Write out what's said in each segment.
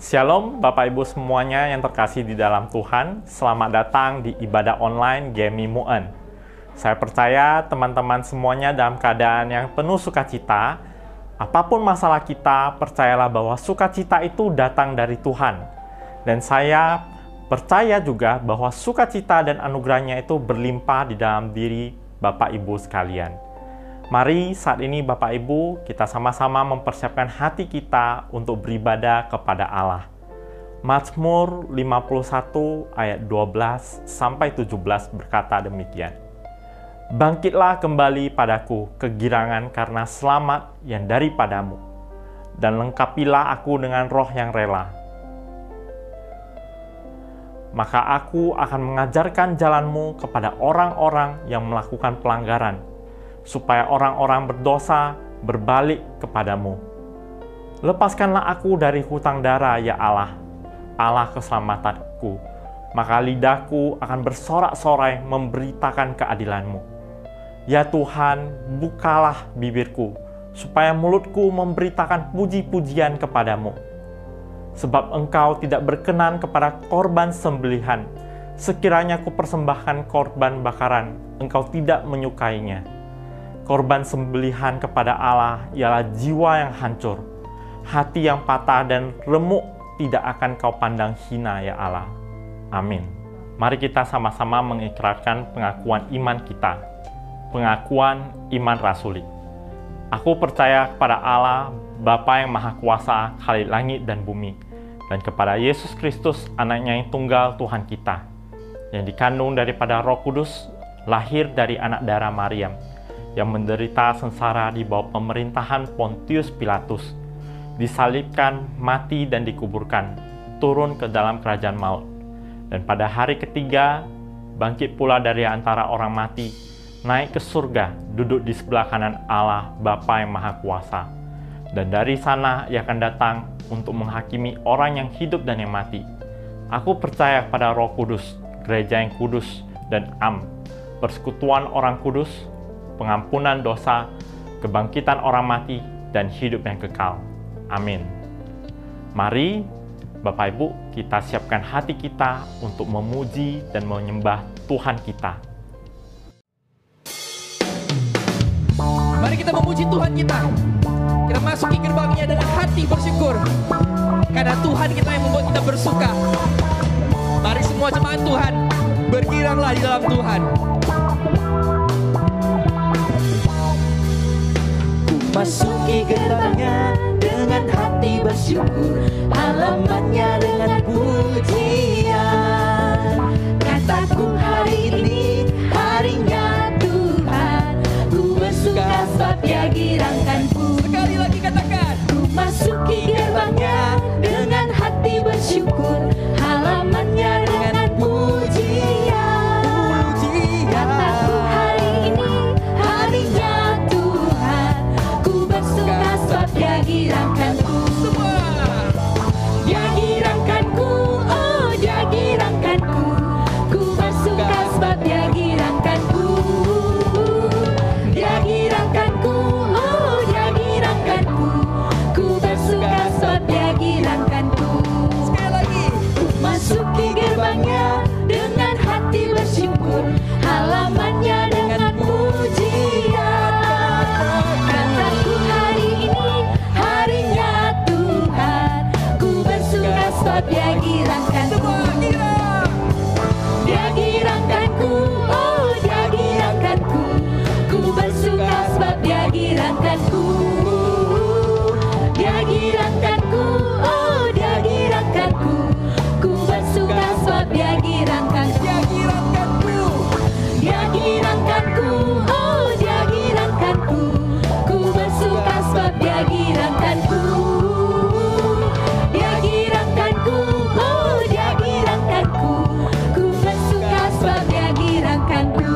Shalom Bapak Ibu semuanya yang terkasih di dalam Tuhan. Selamat datang di ibadah online Gemi Mu'en. Saya percaya teman-teman semuanya dalam keadaan yang penuh sukacita. Apapun masalah kita, percayalah bahwa sukacita itu datang dari Tuhan. Dan saya percaya juga bahwa sukacita dan anugerahnya itu berlimpah di dalam diri Bapak Ibu sekalian. Mari saat ini Bapak Ibu kita sama-sama mempersiapkan hati kita untuk beribadah kepada Allah. Mazmur 51 ayat 12 sampai 17 berkata demikian. Bangkitlah kembali padaku kegirangan karena selamat yang daripadamu, dan lengkapilah aku dengan roh yang rela. Maka aku akan mengajarkan jalanmu kepada orang-orang yang melakukan pelanggaran, supaya orang-orang berdosa berbalik kepadamu. Lepaskanlah aku dari hutang darah, ya Allah, Allah keselamatanku. Maka lidahku akan bersorak-sorai memberitakan keadilanmu. Ya Tuhan, bukalah bibirku, supaya mulutku memberitakan puji-pujian kepadamu. Sebab Engkau tidak berkenan kepada korban sembelihan. Sekiranya ku persembahkan korban bakaran, Engkau tidak menyukainya. Korban sembelihan kepada Allah ialah jiwa yang hancur, hati yang patah dan remuk tidak akan Kau pandang hina, ya Allah. Amin. Mari kita sama-sama mengikrarkan pengakuan iman kita, pengakuan iman rasuli. Aku percaya kepada Allah, Bapa yang Maha Kuasa, Khalik langit dan bumi, dan kepada Yesus Kristus, Anaknya yang tunggal Tuhan kita, yang dikandung daripada Roh Kudus, lahir dari anak darah Maryam, yang menderita sengsara di bawah pemerintahan Pontius Pilatus, disalibkan, mati dan dikuburkan, turun ke dalam kerajaan maut, dan pada hari ketiga bangkit pula dari antara orang mati, naik ke surga, duduk di sebelah kanan Allah Bapa yang Maha Kuasa, dan dari sana Ia akan datang untuk menghakimi orang yang hidup dan yang mati. Aku percaya pada Roh Kudus, gereja yang kudus dan persekutuan orang kudus, pengampunan dosa, kebangkitan orang mati, dan hidup yang kekal. Amin. Mari, Bapak Ibu, kita siapkan hati kita untuk memuji dan menyembah Tuhan kita. Mari kita memuji Tuhan kita. Kita masuki gerbangnya dengan hati bersyukur. Karena Tuhan kita yang membuat kita bersuka. Mari semua jemaat Tuhan, bergiranglah di dalam Tuhan. Masuki gerbangnya dengan hati bersyukur, halamannya dengan pujian. Kataku hari ini harinya Tuhan, ku bersuka sebab Dia girangkanku. Sekali lagi katakan. Ku masuki gerbangnya dengan hati bersyukur, halamannya dengan pujian. Kataku hari ini harinya sebab Dia girangkanku. Dia girangkanku, oh Dia girangkanku. Ku bersuka sebab Dia girangkanku. Dia girangkanku, oh Dia girangkanku. Ku bersuka sebab Dia girangkanku. Sekali lagi. Ku masuki gerbangnya dengan hati bersyukur, halamannya dengan pujian. Kataku hari ini harinya Tuhan, ku bersuka sebab Dia girangkanku. Dia girangkanku, oh Dia girangkanku. Ku bersuka sebab Dia girangkanku. Dia girangkanku, oh Dia girangkanku. Ku bersuka sebab Dia girangkanku. Dia girangkanku, oh Dia girangkanku. Ku bersuka sebab Dia girangkanku. Dia girangkanku, oh Dia girangkanku. Ku bersuka sebab Dia girangkanku.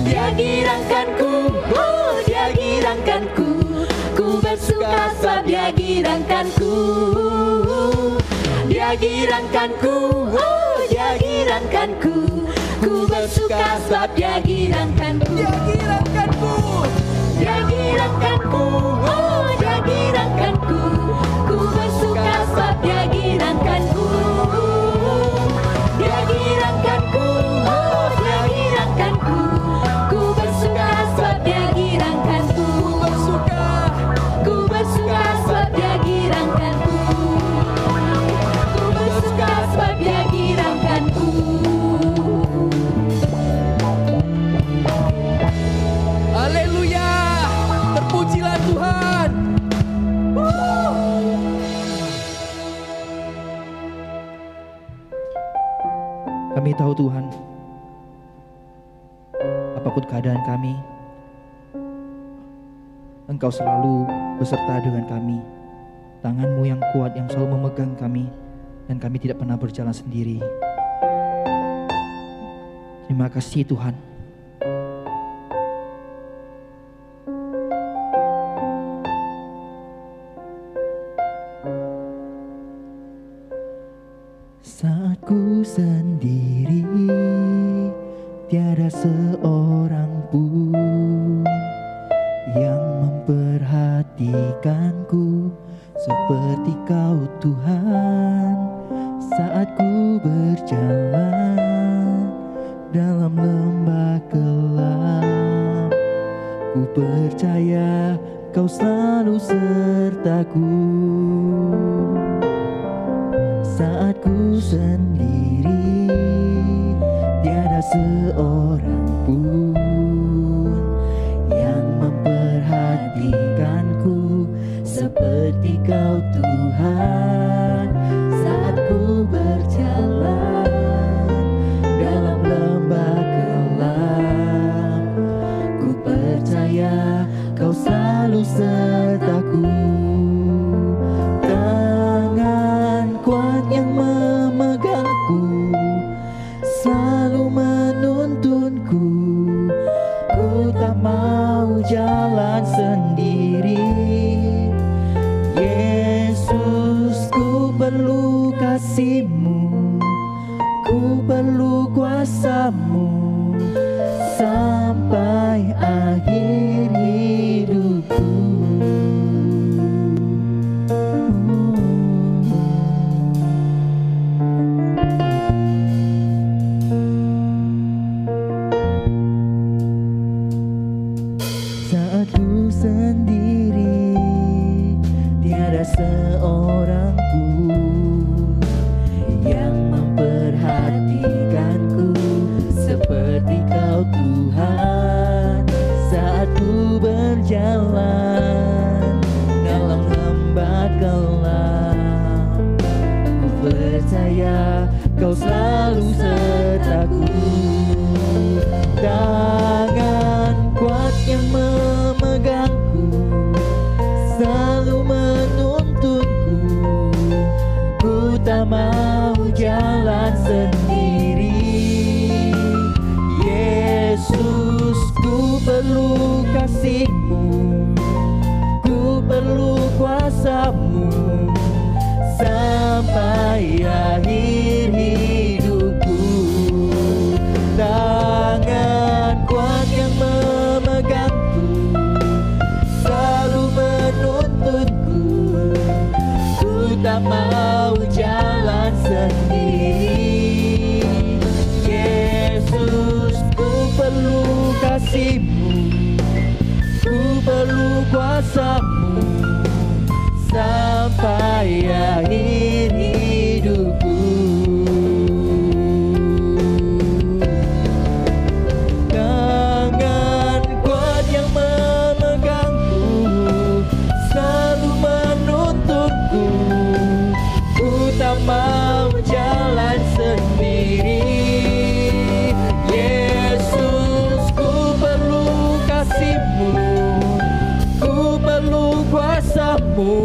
Dia girangkanku, oh Dia girangkanku. Ku bersuka sebab Dia girangkanku. Dia girangkanku, oh Dia girangkanku. Ku bersuka sebab Dia girangkanku. Dia girangkanku. Dia girangkanku, oh Dia girangkanku. Ku bersuka tahu Tuhan, apapun keadaan kami, Engkau selalu beserta dengan kami. Tangan-Mu yang kuat yang selalu memegang kami, dan kami tidak pernah berjalan sendiri. Terima kasih Tuhan. Saat ku sendiri, tiada seorang pun yang memperhatikanku seperti Kau Tuhan. Saat ku berjalan dalam lembah gelap, ku percaya Kau selalu sertaku. Saat ku sendiri, tiada seorang pun yang memperhatikanku seperti Kau Tuhan. Saat ku berjalan dalam lembah gelap, ku percaya Kau selalu sertaku. Tangan kuat yang memegangku selalu menuntunku. Ku tak mau jalan sendiri. Yesus, ku perlu kasih-Mu, ku perlu kuasa-Mu sampai akhir hidupku. Saat ku sendiri, tiada seorang pun yang memperhatikanku seperti Kau Tuhan. Saat ku berjalan dalam lembah gelap, ku percaya Kau selalu sertaku. Tangan kuat yang memegangku selalu menuntunku. Ku tak mau jalan sendiri. Yesus, ku perlu kasih-Mu, ku perlu kuasa-Mu sampai akhir hidupku. Tangan kuat yang memegangku selalu menuntunku. Ku tak mau jalan sendiri. Yesus, ku perlu kasih-Mu, ku perlu kuasa-Mu sampai akhir hidupku. Tangan kuat yang memegangku selalu menuntunku. Ku tak mau jalan sendiri. Yesus, ku perlu kasih-Mu, ku perlu kuasa-Mu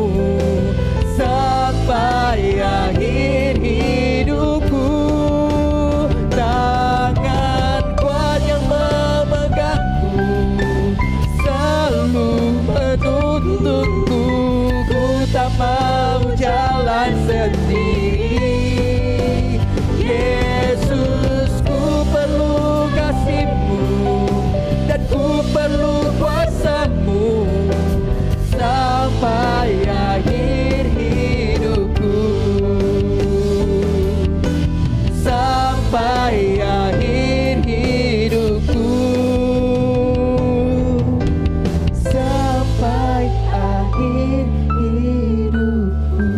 sampai akhir hidupku. Tangan kuat yang memegangku selalu menuntunku. Ku tak mau jalan sendiri. Yesus, ku perlu kasih-Mu dan ku perlu kuasa-Mu sampai akhir hidupku. Sampai akhir hidupku. Sampai akhir hidupku.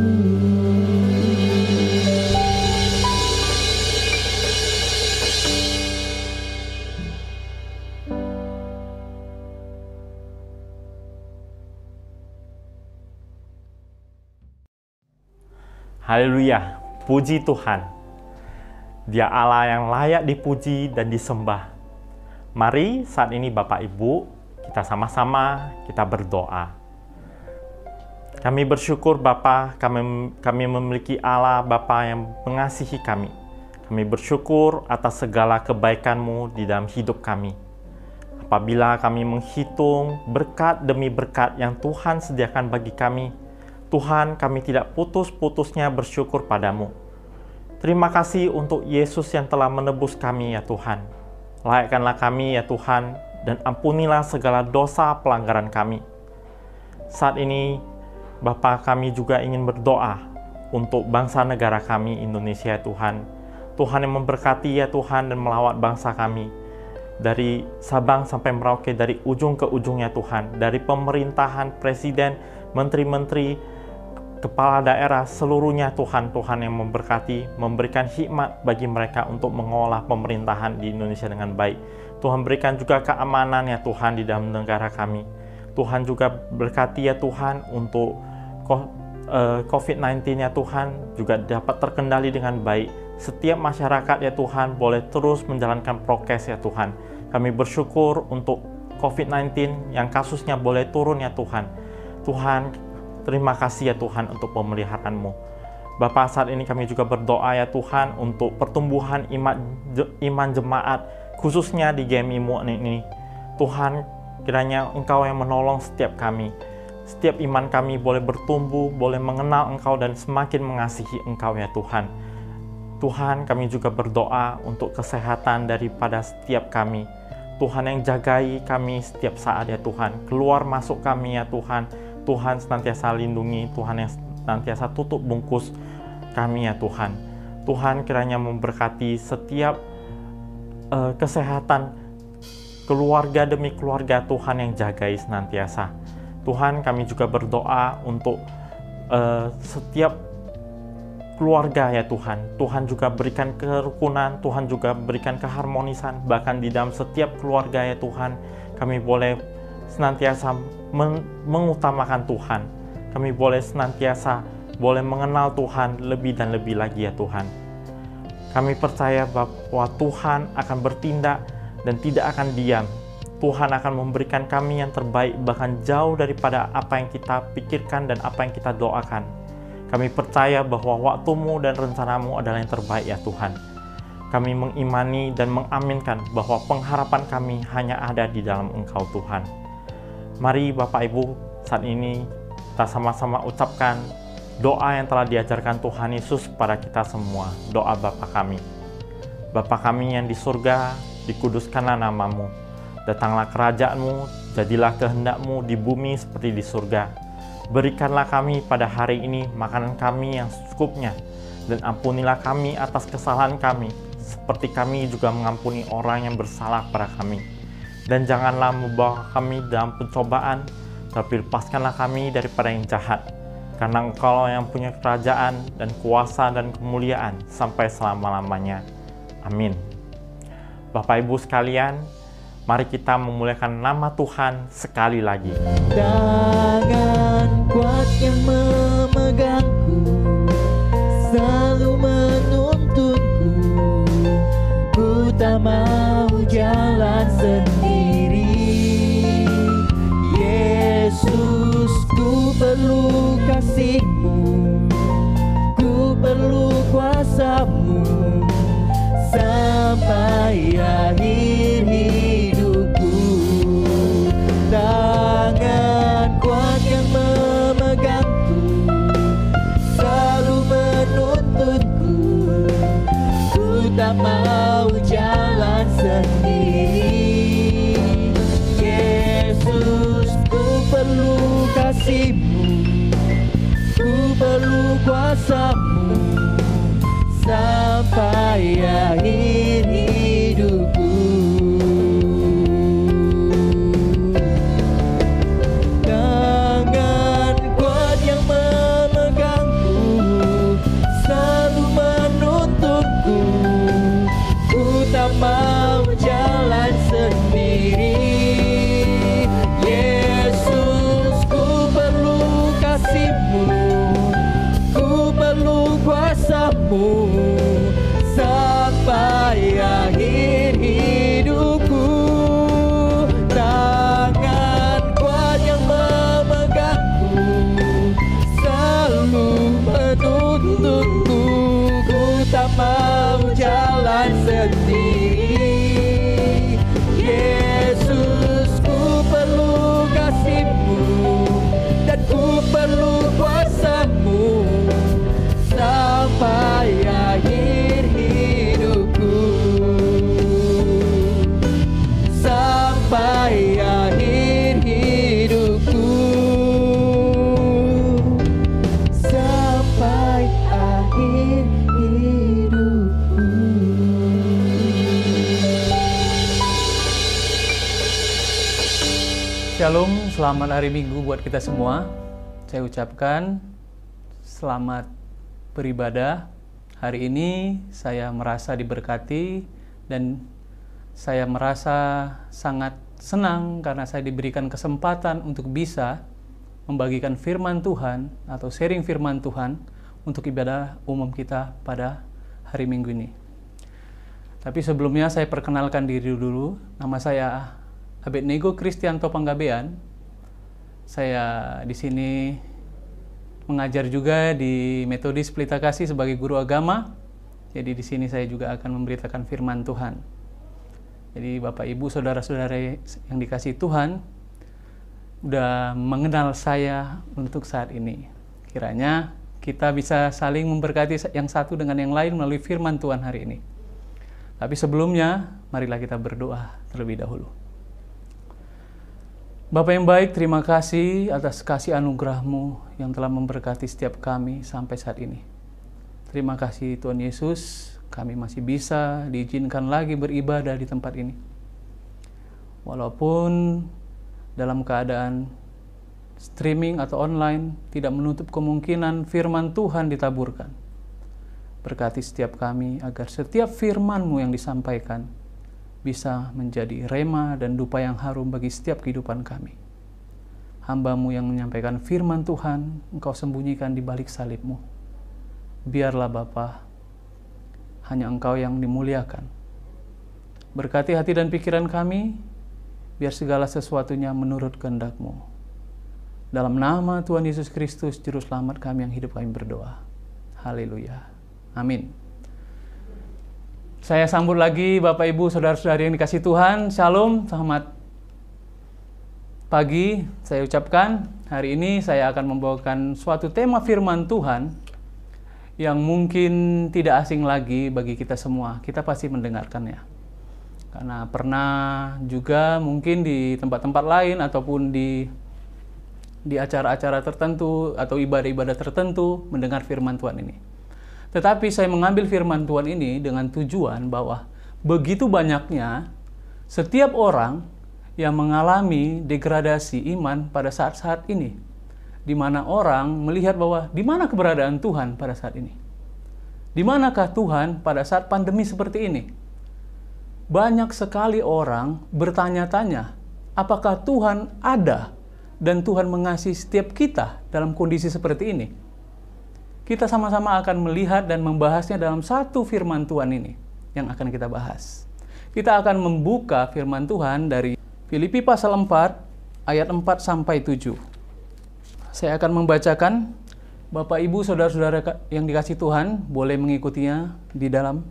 Haleluya, puji Tuhan. Dia Allah yang layak dipuji dan disembah. Mari saat ini Bapak Ibu, kita sama-sama kita berdoa. Kami bersyukur Bapa, kami memiliki Allah Bapa yang mengasihi kami. Kami bersyukur atas segala kebaikan-Mu di dalam hidup kami. Apabila kami menghitung berkat demi berkat yang Tuhan sediakan bagi kami, Tuhan, kami tidak putus-putusnya bersyukur padamu. Terima kasih untuk Yesus yang telah menebus kami ya Tuhan. Layakkanlah kami ya Tuhan, dan ampunilah segala dosa pelanggaran kami. Saat ini, Bapa, kami juga ingin berdoa untuk bangsa negara kami, Indonesia ya Tuhan. Tuhan yang memberkati ya Tuhan dan melawat bangsa kami. Dari Sabang sampai Merauke, dari ujung ke ujungnya Tuhan, dari pemerintahan, presiden, menteri-menteri, kepala daerah, seluruhnya Tuhan yang memberkati, memberikan hikmat bagi mereka untuk mengolah pemerintahan di Indonesia dengan baik. Tuhan berikan juga keamanan ya Tuhan di dalam negara kami. Tuhan juga berkati ya Tuhan untuk COVID-19 ya Tuhan juga dapat terkendali dengan baik. Setiap masyarakat ya Tuhan boleh terus menjalankan prokes ya Tuhan. Kami bersyukur untuk COVID-19 yang kasusnya boleh turun ya Tuhan. Tuhan, terima kasih ya Tuhan untuk pemeliharaan-Mu. Bapa, saat ini kami juga berdoa ya Tuhan untuk pertumbuhan iman jemaat, khususnya di GMI Mu'min ini. Tuhan, kiranya Engkau yang menolong setiap kami. Setiap iman kami boleh bertumbuh, boleh mengenal Engkau dan semakin mengasihi Engkau ya Tuhan. Tuhan, kami juga berdoa untuk kesehatan daripada setiap kami. Tuhan yang jagai kami setiap saat ya Tuhan. Keluar masuk kami ya Tuhan. Tuhan senantiasa lindungi, Tuhan yang senantiasa tutup bungkus kami ya Tuhan. Tuhan kiranya memberkati setiap kesehatan keluarga demi keluarga, Tuhan yang jagai senantiasa. Tuhan, kami juga berdoa untuk setiap keluarga ya Tuhan. Tuhan juga berikan kerukunan, Tuhan juga berikan keharmonisan, bahkan di dalam setiap keluarga ya Tuhan, kami boleh senantiasa mengutamakan Tuhan. Kami boleh senantiasa boleh mengenal Tuhan lebih dan lebih lagi ya Tuhan. Kami percaya bahwa Tuhan akan bertindak dan tidak akan diam. Tuhan akan memberikan kami yang terbaik, bahkan jauh daripada apa yang kita pikirkan dan apa yang kita doakan. Kami percaya bahwa waktu-Mu dan rencana-Mu adalah yang terbaik ya Tuhan. Kami mengimani dan mengaminkan bahwa pengharapan kami hanya ada di dalam Engkau Tuhan. Mari Bapak Ibu, saat ini kita sama-sama ucapkan doa yang telah diajarkan Tuhan Yesus kepada kita semua. Doa Bapa kami. Bapa kami yang di surga, dikuduskanlah nama-Mu. Datanglah kerajaan-Mu, jadilah kehendak-Mu di bumi seperti di surga. Berikanlah kami pada hari ini makanan kami yang secukupnya, dan ampunilah kami atas kesalahan kami, seperti kami juga mengampuni orang yang bersalah kepada kami. Dan janganlah membawa kami dalam pencobaan, tapi lepaskanlah kami daripada yang jahat. Karena Engkau yang punya kerajaan dan kuasa dan kemuliaan sampai selama-lamanya. Amin. Bapak Ibu sekalian, mari kita memuliakan nama Tuhan sekali lagi. Tangan kuat yang memegangku, selalu menuntunku. Ku tak mau jalan sendiri. Yesus, ku perlu kasih-Mu, ku perlu kuasa-Mu sampai akhir hidupku. Tangan kuat yang memegangku, selalu menuntunku. Ku tak mau jalan sendiri. Yesus, ku perlu kasih-Mu, ku perlu kuasa-Mu sampai akhir hidupku. Tangan kuat yang memegangku, selalu menuntunku. Ku tak mau jalan sendiri. Yesus, ku perlu kasih-Mu, ku perlu kuasa-Mu sampai Shalom, selamat hari Minggu buat kita semua. Saya ucapkan selamat beribadah. Hari ini saya merasa diberkati dan saya merasa sangat senang karena saya diberikan kesempatan untuk bisa membagikan firman Tuhan atau sharing firman Tuhan untuk ibadah umum kita pada hari Minggu ini. Tapi sebelumnya saya perkenalkan diri dulu. Nama saya Abednego Kristianto Panggabean. Saya di sini mengajar juga di Metodis Pelita Kasih sebagai guru agama. Jadi di sini saya juga akan memberitakan firman Tuhan. Jadi Bapak Ibu, saudara-saudara yang dikasihi Tuhan, udah mengenal saya untuk saat ini. Kiranya kita bisa saling memberkati yang satu dengan yang lain melalui firman Tuhan hari ini. Tapi sebelumnya, marilah kita berdoa terlebih dahulu. Bapa yang baik, terima kasih atas kasih anugerah-Mu yang telah memberkati setiap kami sampai saat ini. Terima kasih Tuhan Yesus, kami masih bisa diizinkan lagi beribadah di tempat ini. Walaupun dalam keadaan streaming atau online, tidak menutup kemungkinan firman Tuhan ditaburkan. Berkati setiap kami agar setiap firman-Mu yang disampaikan bisa menjadi rema dan dupa yang harum bagi setiap kehidupan kami. Hamba-Mu yang menyampaikan firman Tuhan, Engkau sembunyikan di balik salib-Mu. Biarlah Bapa, hanya Engkau yang dimuliakan. Berkati hati dan pikiran kami, biar segala sesuatunya menurut kehendak-Mu. Dalam nama Tuhan Yesus Kristus, Juru Selamat kami yang hidup, kami berdoa. Haleluya. Amin. Saya sambut lagi Bapak Ibu Saudara-saudari yang dikasihi Tuhan. Shalom, selamat pagi. Saya ucapkan hari ini saya akan membawakan suatu tema firman Tuhan yang mungkin tidak asing lagi bagi kita semua. Kita pasti mendengarkannya. Karena pernah juga mungkin di tempat-tempat lain ataupun di acara-acara tertentu atau ibadah-ibadah tertentu mendengar firman Tuhan ini. Tetapi saya mengambil firman Tuhan ini dengan tujuan bahwa begitu banyaknya setiap orang yang mengalami degradasi iman pada saat-saat ini, di mana orang melihat bahwa di mana keberadaan Tuhan pada saat ini. Di manakah Tuhan pada saat pandemi seperti ini? Banyak sekali orang bertanya-tanya, apakah Tuhan ada dan Tuhan mengasihi setiap kita dalam kondisi seperti ini? Kita sama-sama akan melihat dan membahasnya dalam satu firman Tuhan ini yang akan kita bahas. Kita akan membuka firman Tuhan dari Filipi pasal 4 ayat 4 sampai 7. Saya akan membacakan. Bapak Ibu Saudara-saudara yang dikasihi Tuhan boleh mengikutinya di dalam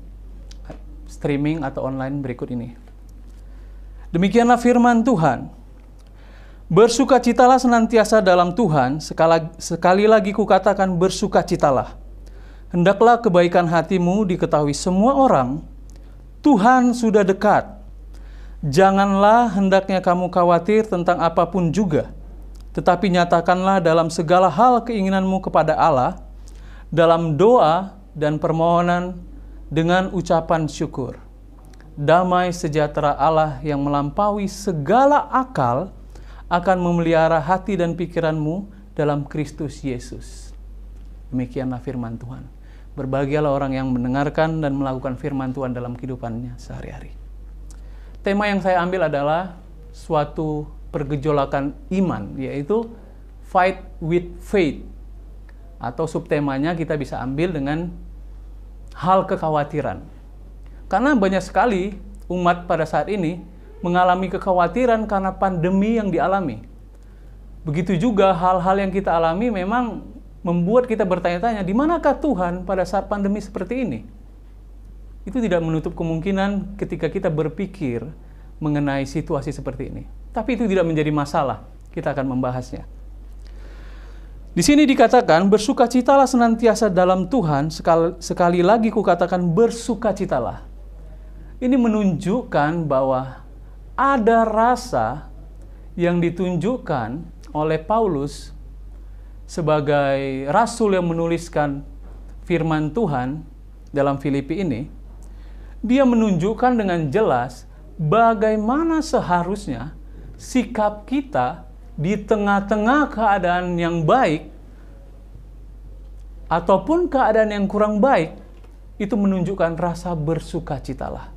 streaming atau online berikut ini. Demikianlah firman Tuhan. Bersukacitalah senantiasa dalam Tuhan, sekali lagi kukatakan bersukacitalah. Hendaklah kebaikan hatimu diketahui semua orang, Tuhan sudah dekat. Janganlah hendaknya kamu khawatir tentang apapun juga, tetapi nyatakanlah dalam segala hal keinginanmu kepada Allah, dalam doa dan permohonan dengan ucapan syukur. Damai sejahtera Allah yang melampaui segala akal akan memelihara hati dan pikiranmu dalam Kristus Yesus. Demikianlah firman Tuhan. Berbahagialah orang yang mendengarkan dan melakukan firman Tuhan dalam kehidupannya sehari-hari. Tema yang saya ambil adalah suatu pergejolakan iman, yaitu Fight with Faith. Atau subtemanya kita bisa ambil dengan hal kekhawatiran. Karena banyak sekali umat pada saat ini mengalami kekhawatiran karena pandemi yang dialami. Begitu juga hal-hal yang kita alami memang membuat kita bertanya-tanya, di manakah Tuhan pada saat pandemi seperti ini? Itu tidak menutup kemungkinan ketika kita berpikir mengenai situasi seperti ini. Tapi itu tidak menjadi masalah. Kita akan membahasnya. Di sini dikatakan, bersukacitalah senantiasa dalam Tuhan, sekali lagi kukatakan bersukacitalah. Ini menunjukkan bahwa ada rasa yang ditunjukkan oleh Paulus sebagai rasul yang menuliskan firman Tuhan dalam Filipi ini. Dia menunjukkan dengan jelas bagaimana seharusnya sikap kita di tengah-tengah keadaan yang baik ataupun keadaan yang kurang baik, itu menunjukkan rasa bersukacitalah.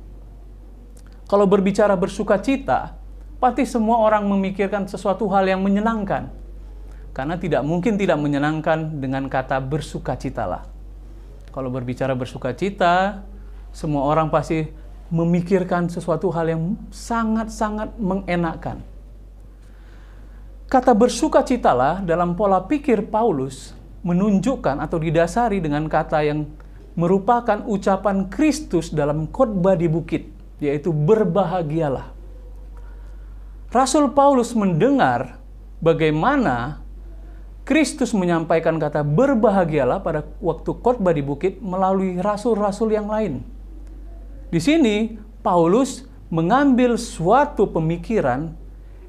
Kalau berbicara bersukacita, pasti semua orang memikirkan sesuatu hal yang menyenangkan. Karena tidak mungkin tidak menyenangkan dengan kata bersukacitalah. Kalau berbicara bersukacita, semua orang pasti memikirkan sesuatu hal yang sangat-sangat mengenakkan. Kata bersukacitalah dalam pola pikir Paulus menunjukkan atau didasari dengan kata yang merupakan ucapan Kristus dalam khotbah di bukit, yaitu berbahagialah. Rasul Paulus mendengar bagaimana Kristus menyampaikan kata berbahagialah pada waktu khotbah di bukit melalui rasul-rasul yang lain. Di sini Paulus mengambil suatu pemikiran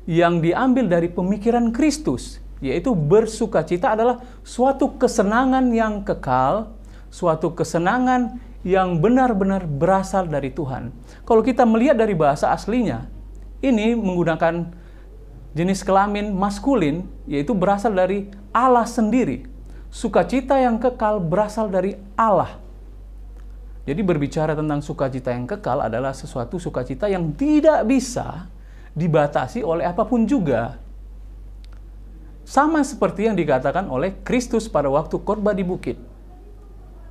yang diambil dari pemikiran Kristus, yaitu bersukacita adalah suatu kesenangan yang kekal, suatu kesenangan yang benar-benar berasal dari Tuhan. Kalau kita melihat dari bahasa aslinya, ini menggunakan jenis kelamin maskulin, yaitu berasal dari Allah sendiri. Sukacita yang kekal berasal dari Allah. Jadi berbicara tentang sukacita yang kekal adalah sesuatu sukacita yang tidak bisa dibatasi oleh apapun juga. Sama seperti yang dikatakan oleh Kristus pada waktu khotbah di bukit.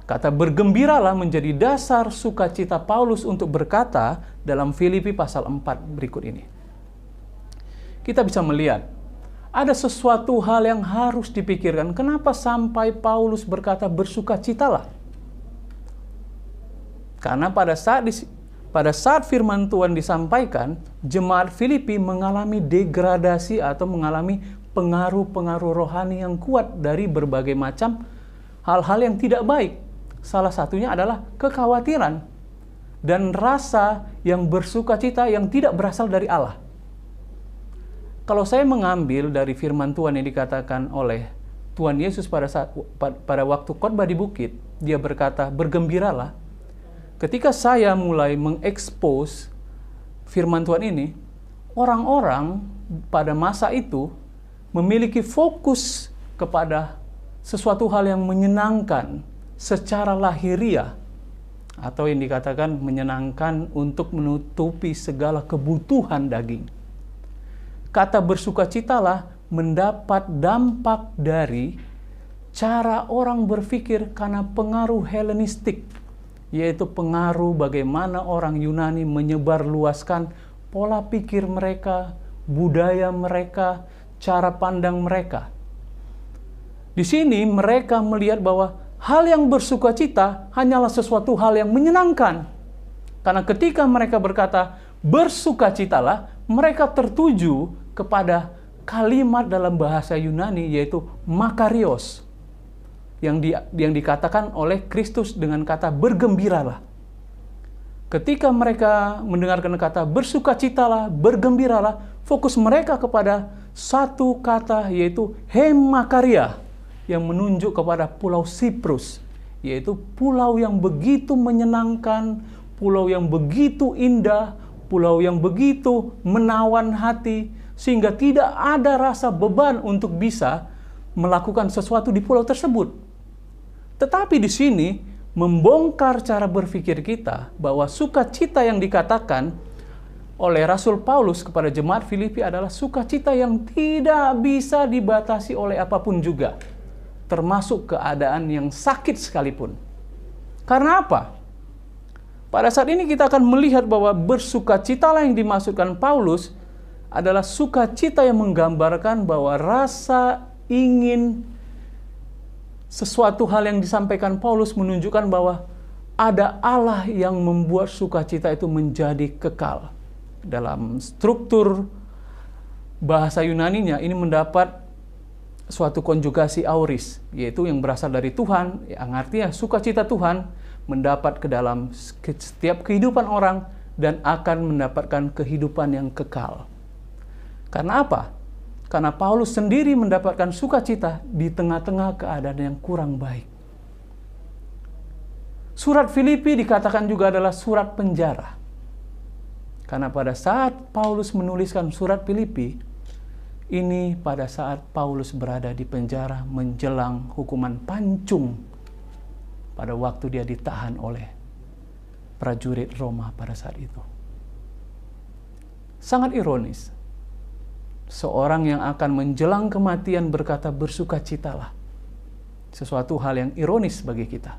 Kata bergembiralah menjadi dasar sukacita Paulus untuk berkata dalam Filipi pasal 4 berikut ini. Kita bisa melihat ada sesuatu hal yang harus dipikirkan. Kenapa sampai Paulus berkata bersukacitalah? Karena pada saat firman Tuhan disampaikan, jemaat Filipi mengalami degradasi atau mengalami pengaruh-pengaruh rohani yang kuat dari berbagai macam hal-hal yang tidak baik. Salah satunya adalah kekhawatiran dan rasa yang bersukacita yang tidak berasal dari Allah. Kalau saya mengambil dari firman Tuhan yang dikatakan oleh Tuhan Yesus pada waktu khotbah di bukit, dia berkata, bergembiralah. Ketika saya mulai mengekspos firman Tuhan ini, orang-orang pada masa itu memiliki fokus kepada sesuatu hal yang menyenangkan secara lahiriah, atau yang dikatakan menyenangkan untuk menutupi segala kebutuhan daging. Kata bersukacitalah mendapat dampak dari cara orang berpikir karena pengaruh Helenistik, yaitu pengaruh bagaimana orang Yunani menyebarluaskan pola pikir mereka, budaya mereka, cara pandang mereka. Di sini mereka melihat bahwa hal yang bersukacita hanyalah sesuatu hal yang menyenangkan. Karena ketika mereka berkata bersukacitalah, mereka tertuju kepada kalimat dalam bahasa Yunani yaitu makarios, yang dikatakan oleh Kristus dengan kata bergembiralah. Ketika mereka mendengarkan kata bersukacitalah, bergembiralah, fokus mereka kepada satu kata yaitu hemakaria, yang menunjuk kepada pulau Siprus, yaitu pulau yang begitu menyenangkan, pulau yang begitu indah, pulau yang begitu menawan hati, sehingga tidak ada rasa beban untuk bisa melakukan sesuatu di pulau tersebut. Tetapi di sini membongkar cara berpikir kita bahwa sukacita yang dikatakan oleh Rasul Paulus kepada jemaat Filipi adalah sukacita yang tidak bisa dibatasi oleh apapun juga, termasuk keadaan yang sakit sekalipun. Karena apa? Pada saat ini kita akan melihat bahwa bersukacitalah yang dimaksudkan Paulus adalah sukacita yang menggambarkan bahwa rasa ingin sesuatu hal yang disampaikan Paulus menunjukkan bahwa ada Allah yang membuat sukacita itu menjadi kekal. Dalam struktur bahasa Yunaninya ini mendapat suatu konjugasi auris, yaitu yang berasal dari Tuhan, yang artinya sukacita Tuhan mendapat ke dalam setiap kehidupan orang dan akan mendapatkan kehidupan yang kekal. Karena apa? Karena Paulus sendiri mendapatkan sukacita di tengah-tengah keadaan yang kurang baik. Surat Filipi dikatakan juga adalah surat penjara. Karena pada saat Paulus menuliskan surat Filipi, Ini pada saat Paulus berada di penjara menjelang hukuman pancung pada waktu dia ditahan oleh prajurit Roma pada saat itu. Sangat ironis. Seorang yang akan menjelang kematian berkata bersukacitalah. Sesuatu hal yang ironis bagi kita.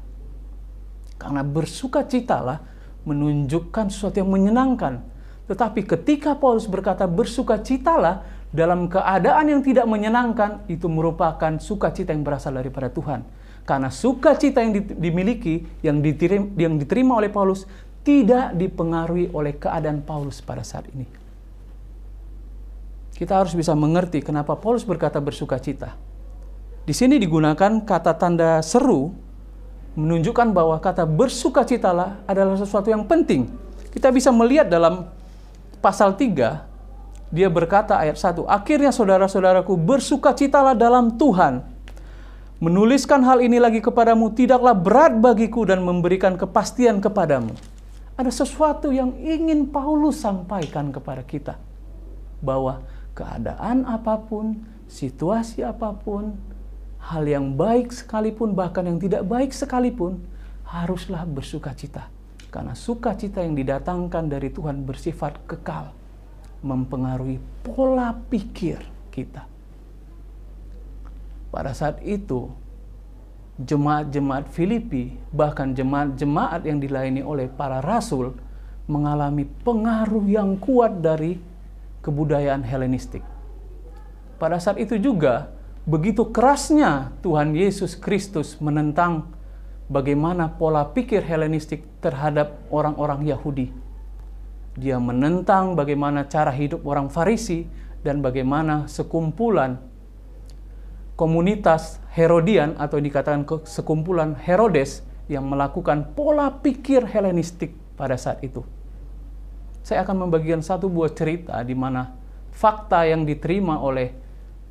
Karena bersukacitalah menunjukkan sesuatu yang menyenangkan. Tetapi ketika Paulus berkata bersukacitalah dalam keadaan yang tidak menyenangkan, itu merupakan sukacita yang berasal daripada Tuhan. Karena sukacita yang dimiliki, yang diterima oleh Paulus, tidak dipengaruhi oleh keadaan Paulus pada saat ini. Kita harus bisa mengerti kenapa Paulus berkata bersukacita. Di sini digunakan kata tanda seru, menunjukkan bahwa kata bersukacitalah adalah sesuatu yang penting. Kita bisa melihat dalam pasal 3, dia berkata ayat 1, akhirnya saudara-saudaraku bersukacitalah dalam Tuhan. Menuliskan hal ini lagi kepadamu tidaklah berat bagiku dan memberikan kepastian kepadamu. Ada sesuatu yang ingin Paulus sampaikan kepada kita. Bahwa keadaan apapun, situasi apapun, hal yang baik sekalipun, bahkan yang tidak baik sekalipun, haruslah bersukacita. Karena sukacita yang didatangkan dari Tuhan bersifat kekal, mempengaruhi pola pikir kita. Pada saat itu, jemaat-jemaat Filipi, bahkan jemaat-jemaat yang dilayani oleh para rasul, mengalami pengaruh yang kuat dari kebudayaan Helenistik. Pada saat itu juga, begitu kerasnya Tuhan Yesus Kristus menentang bagaimana pola pikir Helenistik terhadap orang-orang Yahudi. Dia menentang bagaimana cara hidup orang Farisi dan bagaimana sekumpulan komunitas Herodian atau dikatakan sekumpulan Herodes yang melakukan pola pikir Helenistik pada saat itu. Saya akan membagikan satu buah cerita di mana fakta yang diterima oleh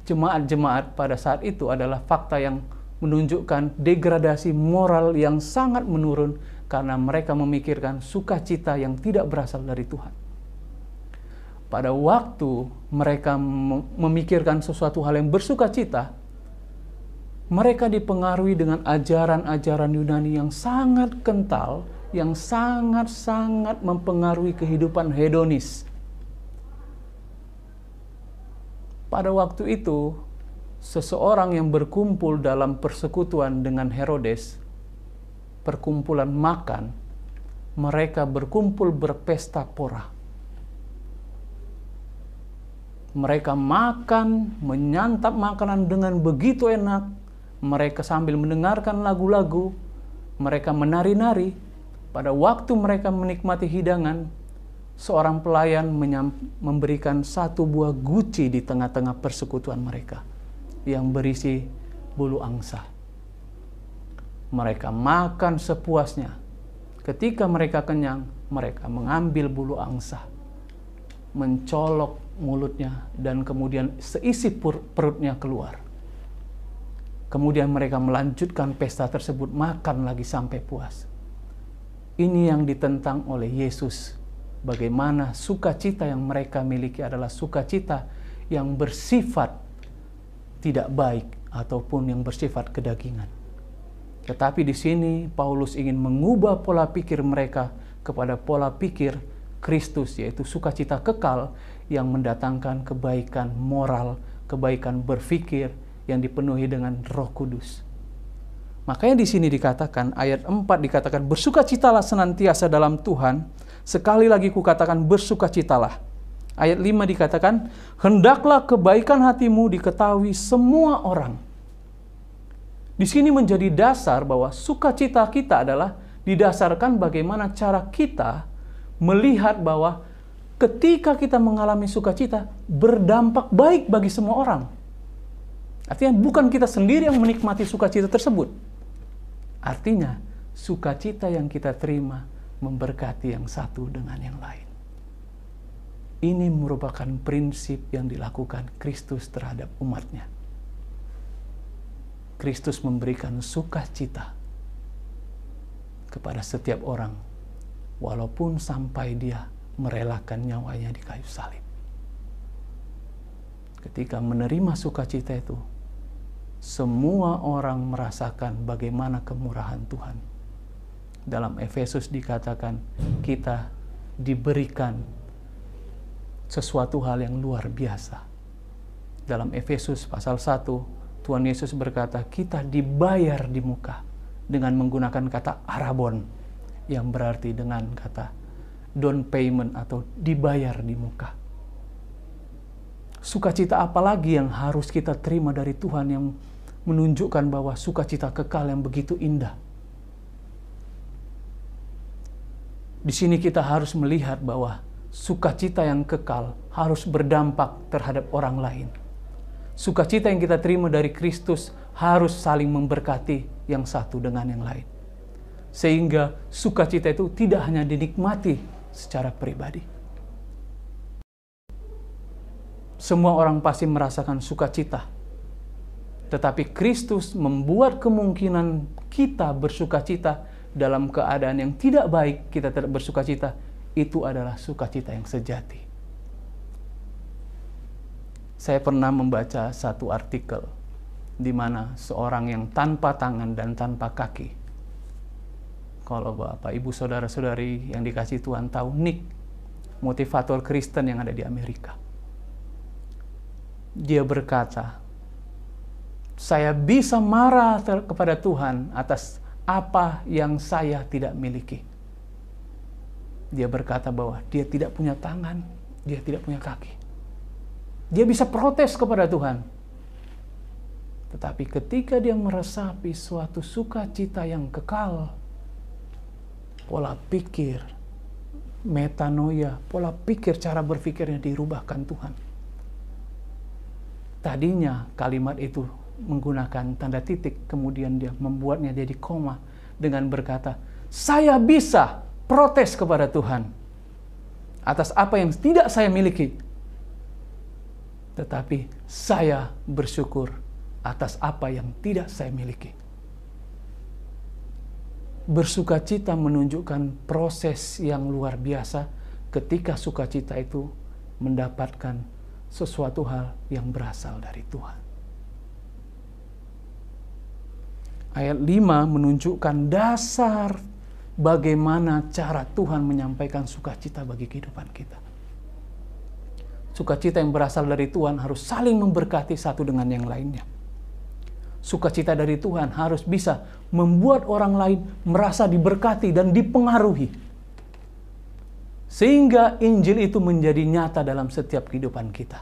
jemaat-jemaat pada saat itu adalah fakta yang menunjukkan degradasi moral yang sangat menurun karena mereka memikirkan sukacita yang tidak berasal dari Tuhan. Pada waktu mereka memikirkan sesuatu hal yang bersukacita, mereka dipengaruhi dengan ajaran-ajaran Yunani yang sangat kental, yang sangat-sangat mempengaruhi kehidupan hedonis. Pada waktu itu, seseorang yang berkumpul dalam persekutuan dengan Herodes, perkumpulan makan, mereka berkumpul berpesta pora. Mereka makan, menyantap makanan dengan begitu enak, mereka sambil mendengarkan lagu-lagu, mereka menari-nari. Pada waktu mereka menikmati hidangan, seorang pelayan memberikan satu buah guci di tengah-tengah persekutuan mereka yang berisi bulu angsa. Mereka makan sepuasnya. Ketika mereka kenyang, mereka mengambil bulu angsa, mencolok mulutnya, dan kemudian seisi perutnya keluar. Kemudian mereka melanjutkan pesta tersebut, makan lagi sampai puas. Ini yang ditentang oleh Yesus. Bagaimana sukacita yang mereka miliki adalah sukacita yang bersifat tidak baik ataupun yang bersifat kedagingan. Tetapi di sini Paulus ingin mengubah pola pikir mereka kepada pola pikir Kristus, yaitu sukacita kekal yang mendatangkan kebaikan moral, kebaikan berpikir yang dipenuhi dengan Roh Kudus. Makanya di sini dikatakan, ayat 4 dikatakan, bersukacitalah senantiasa dalam Tuhan, sekali lagi kukatakan bersukacitalah. Ayat 5 dikatakan, hendaklah kebaikan hatimu diketahui semua orang. Di sini menjadi dasar bahwa sukacita kita adalah didasarkan bagaimana cara kita melihat bahwa ketika kita mengalami sukacita, berdampak baik bagi semua orang. Artinya bukan kita sendiri yang menikmati sukacita tersebut. Artinya, sukacita yang kita terima memberkati yang satu dengan yang lain. Ini merupakan prinsip yang dilakukan Kristus terhadap umatnya. Kristus memberikan sukacita kepada setiap orang, walaupun sampai dia merelakan nyawanya di kayu salib. ketika menerima sukacita itu, semua orang merasakan bagaimana kemurahan Tuhan. Dalam Efesus dikatakan kita diberikan sesuatu hal yang luar biasa. Dalam Efesus pasal 1, Tuhan Yesus berkata, kita dibayar di muka dengan menggunakan kata arabon, yang berarti dengan kata down payment atau dibayar di muka. Sukacita apalagi yang harus kita terima dari Tuhan yang menunjukkan bahwa sukacita kekal yang begitu indah? Di sini kita harus melihat bahwa sukacita yang kekal harus berdampak terhadap orang lain. Sukacita yang kita terima dari Kristus harus saling memberkati yang satu dengan yang lain. Sehingga sukacita itu tidak hanya dinikmati secara pribadi. Semua orang pasti merasakan sukacita. Tetapi Kristus membuat kemungkinan kita bersukacita dalam keadaan yang tidak baik, kita tidak bersukacita, itu adalah sukacita yang sejati. Saya pernah membaca satu artikel di mana seorang yang tanpa tangan dan tanpa kaki, kalau Bapak, Ibu, Saudara-saudari yang dikasih Tuhan tahu, Nick, motivator Kristen yang ada di Amerika. Dia berkata, saya bisa marah kepada Tuhan atas apa yang saya tidak miliki. Dia berkata bahwa dia tidak punya tangan, dia tidak punya kaki. Dia bisa protes kepada Tuhan. Tetapi ketika dia meresapi suatu sukacita yang kekal, pola pikir, metanoia, pola pikir, cara berpikirnya dirubahkan Tuhan. Tadinya kalimat itu menggunakan tanda titik, kemudian dia membuatnya jadi koma dengan berkata, saya bisa protes kepada Tuhan atas apa yang tidak saya miliki. Tetapi saya bersyukur atas apa yang tidak saya miliki. Bersukacita menunjukkan proses yang luar biasa ketika sukacita itu mendapatkan sesuatu hal yang berasal dari Tuhan. Ayat 5 menunjukkan dasar bagaimana cara Tuhan menyampaikan sukacita bagi kehidupan kita. Sukacita yang berasal dari Tuhan harus saling memberkati satu dengan yang lainnya. Sukacita dari Tuhan harus bisa membuat orang lain merasa diberkati dan dipengaruhi. Sehingga Injil itu menjadi nyata dalam setiap kehidupan kita.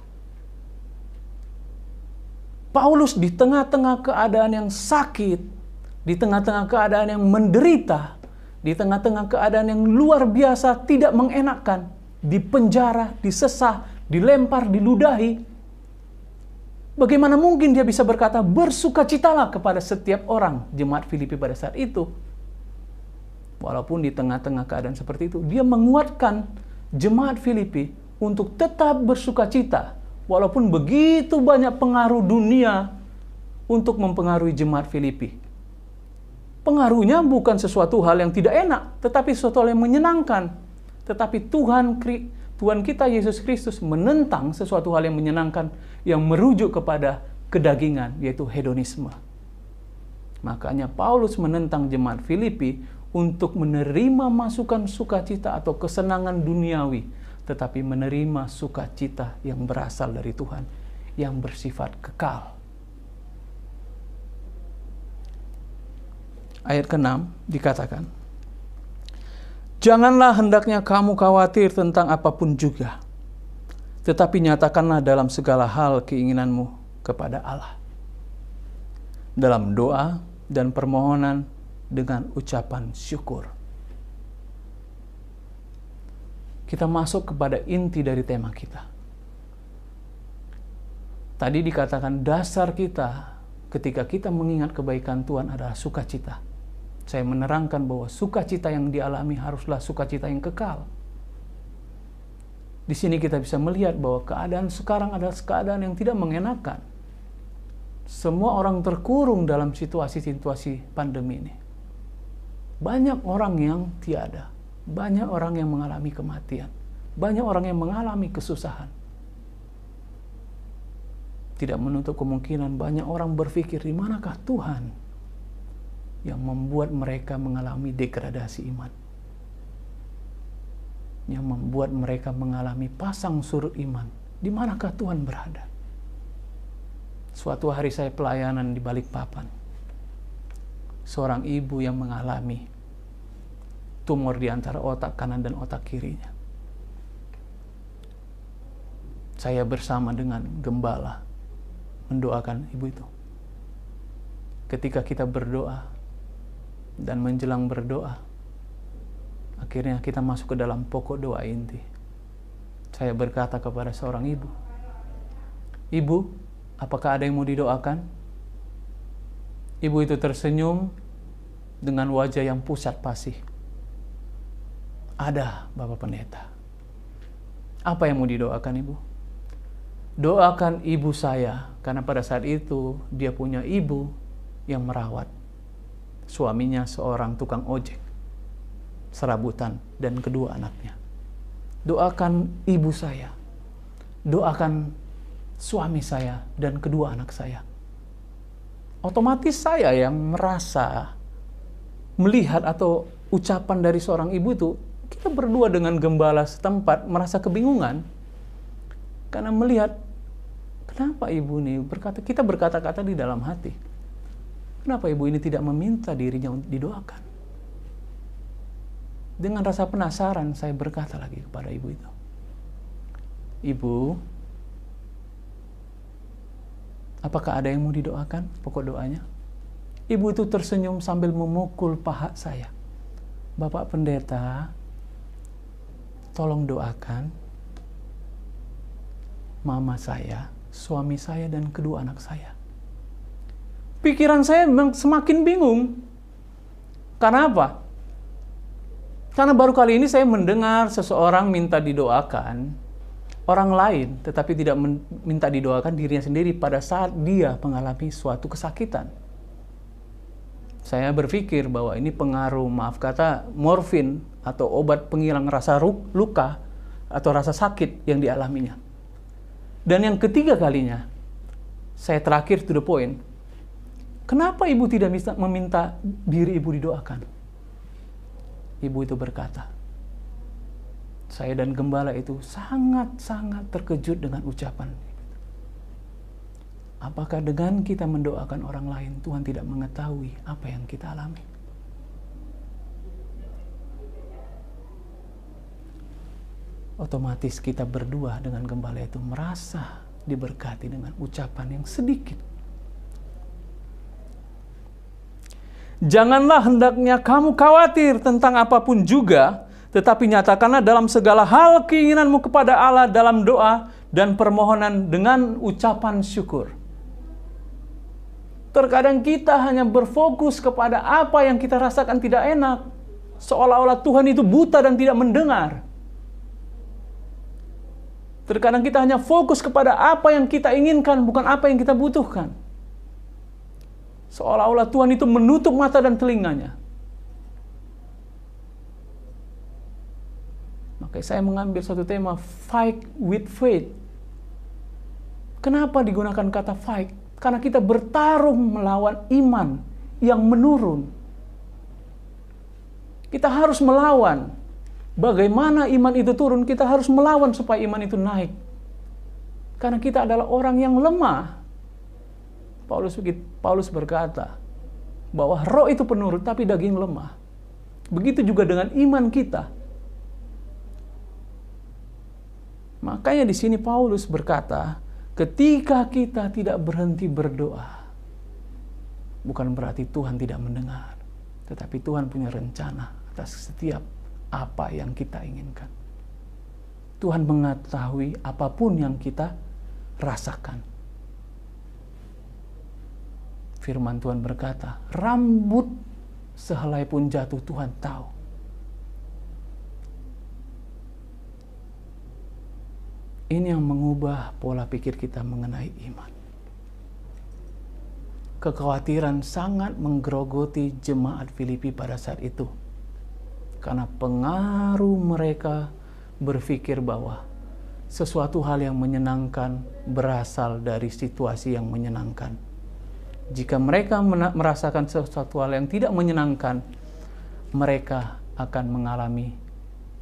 Paulus di tengah-tengah keadaan yang sakit, di tengah-tengah keadaan yang menderita, di tengah-tengah keadaan yang luar biasa tidak mengenakan, dipenjara, disesah, dilempar, diludahi. Bagaimana mungkin dia bisa berkata, bersukacitalah kepada setiap orang, jemaat Filipi pada saat itu. Walaupun di tengah-tengah keadaan seperti itu, dia menguatkan jemaat Filipi untuk tetap bersukacita. Walaupun begitu banyak pengaruh dunia untuk mempengaruhi jemaat Filipi. Pengaruhnya bukan sesuatu hal yang tidak enak, tetapi sesuatu hal yang menyenangkan. Tetapi Tuhan kita Yesus Kristus menentang sesuatu hal yang menyenangkan, yang merujuk kepada kedagingan, yaitu hedonisme. Makanya Paulus menentang jemaat Filipi untuk menerima masukan sukacita atau kesenangan duniawi, tetapi menerima sukacita yang berasal dari Tuhan, yang bersifat kekal. Ayat ke-6 dikatakan, janganlah hendaknya kamu khawatir tentang apapun juga, tetapi nyatakanlah dalam segala hal keinginanmu kepada Allah, dalam doa dan permohonan dengan ucapan syukur. Kita masuk kepada inti dari tema kita. Tadi dikatakan dasar kita ketika kita mengingat kebaikan Tuhan adalah sukacita. Saya menerangkan bahwa sukacita yang dialami haruslah sukacita yang kekal. Di sini kita bisa melihat bahwa keadaan sekarang adalah keadaan yang tidak mengenakan. Semua orang terkurung dalam situasi-situasi pandemi ini. Banyak orang yang tiada, banyak orang yang mengalami kematian, banyak orang yang mengalami kesusahan. tidak menutup kemungkinan banyak orang berpikir, di manakah Tuhan yang membuat mereka mengalami degradasi iman, yang membuat mereka mengalami pasang surut iman. Di manakah Tuhan berada? Suatu hari saya pelayanan di Balikpapan. Seorang ibu yang mengalami tumor di antara otak kanan dan otak kirinya. Saya bersama dengan gembala mendoakan ibu itu. Ketika kita berdoa dan menjelang berdoa, akhirnya kita masuk ke dalam pokok doa inti. Saya berkata kepada seorang ibu, "Ibu, apakah ada yang mau didoakan?" Ibu itu tersenyum dengan wajah yang pusat pasih. "Ada, Bapak Pendeta." "Apa yang mau didoakan, Ibu?" "Doakan ibu saya, karena pada saat itu dia punya ibu yang merawat. Suaminya seorang tukang ojek, serabutan, dan kedua anaknya. Doakan ibu saya, doakan suami saya, dan kedua anak saya." Otomatis saya yang merasa melihat atau ucapan dari seorang ibu itu, kita berdua dengan gembala setempat merasa kebingungan karena melihat kenapa ibu ini kita berkata-kata di dalam hati, kenapa ibu ini tidak meminta dirinya untuk didoakan? Dengan rasa penasaran saya berkata lagi kepada ibu itu, "Ibu, apakah ada yang mau didoakan pokok doanya?" Ibu itu tersenyum sambil memukul paha saya. "Bapak Pendeta, tolong doakan mama saya, suami saya, dan kedua anak saya." Pikiran saya memang semakin bingung. Karena apa? Karena baru kali ini saya mendengar seseorang minta didoakan orang lain, tetapi tidak minta didoakan dirinya sendiri pada saat dia mengalami suatu kesakitan. Saya berpikir bahwa ini pengaruh, maaf kata, morfin atau obat penghilang rasa luka atau rasa sakit yang dialaminya. Dan yang ketiga kalinya, saya terakhir to the point, kenapa ibu tidak bisa meminta diri ibu didoakan? Ibu itu berkata, saya dan gembala itu sangat-sangat terkejut dengan ucapan. Apakah dengan kita mendoakan orang lain, Tuhan tidak mengetahui apa yang kita alami? Otomatis kita berdua dengan gembala itu merasa diberkati dengan ucapan yang sedikit. "Janganlah hendaknya kamu khawatir tentang apapun juga, tetapi nyatakanlah dalam segala hal keinginanmu kepada Allah dalam doa dan permohonan dengan ucapan syukur." Terkadang kita hanya berfokus kepada apa yang kita rasakan tidak enak, seolah-olah Tuhan itu buta dan tidak mendengar. Terkadang kita hanya fokus kepada apa yang kita inginkan, bukan apa yang kita butuhkan. Seolah-olah Tuhan itu menutup mata dan telinganya. Maka saya mengambil satu tema, fight with faith. Kenapa digunakan kata fight? Karena kita bertarung melawan iman yang menurun. Kita harus melawan. Bagaimana iman itu turun, kita harus melawan supaya iman itu naik. Karena kita adalah orang yang lemah. Paulus berkata bahwa roh itu penurut tapi daging lemah. Begitu juga dengan iman kita. Makanya di sini Paulus berkata, ketika kita tidak berhenti berdoa, bukan berarti Tuhan tidak mendengar, tetapi Tuhan punya rencana atas setiap apa yang kita inginkan. Tuhan mengetahui apapun yang kita rasakan. Firman Tuhan berkata, rambut sehelai pun jatuh Tuhan tahu. Ini yang mengubah pola pikir kita mengenai iman. Kekhawatiran sangat menggerogoti jemaat Filipi pada saat itu. Karena pengaruh mereka berpikir bahwa sesuatu hal yang menyenangkan berasal dari situasi yang menyenangkan. Jika mereka merasakan sesuatu hal yang tidak menyenangkan, mereka akan mengalami